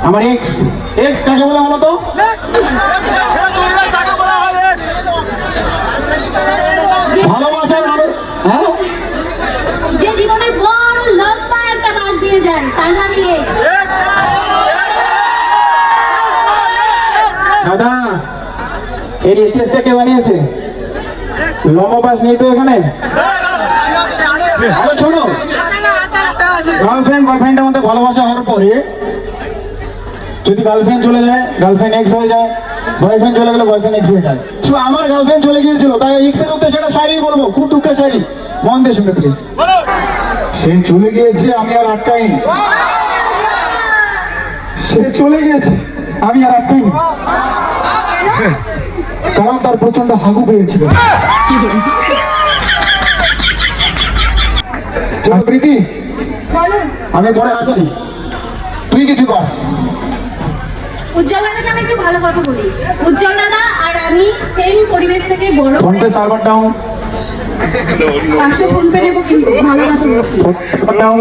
আমার x x কাকে বলা হলো তো? ভালোবাসার মানুষ, হ্যাঁ, যে জীবনে বড় লম্বা একটা মাস দিয়ে যায় তার নামই এক্স। দাদা এই স্টেজটা কে বানিয়েছে? লম্বা বাস নেই তো এখানে। আরে শোনো, গার্লফ্রেন্ড বয়ফ্রেন্ডের মধ্যে ভালোবাসা হওয়ার পরে যদি গার্লফ্রেন্ড চলে যায় গার্লফ্রেন্ড এক্স হয়ে যায়, বয়ফ্রেন্ড চলে গেলে বয়ফ্রেন্ড এক্স হয়ে যায়। শুধু আমার গার্লফ্রেন্ড চলে গিয়েছিল তাই এক্স এর উদ্দেশ্যে একটা শায়রি বলবো, খুব দুঃখের শায়রি, মন দিয়ে শুনে প্লিজ। সে চলে গিয়েছে আমি আর আটকাইনি, সে চলে গিয়েছে আমি আর আটকাইনি, কারণ তার প্রচন্ড হাগু পেয়েছিল। প্রীতি আমি পরে আসি, তুই কিছু কর। উজ্জ্বল দাদা নামে একটু ভালো কথা বলি। উজ্জ্বল দাদা আর আমি সেম পরিবেশ থেকে বড় phone pay server down, 500 phone pay নেবো, কিন্তু ভালো কথা বলছি। ডাউন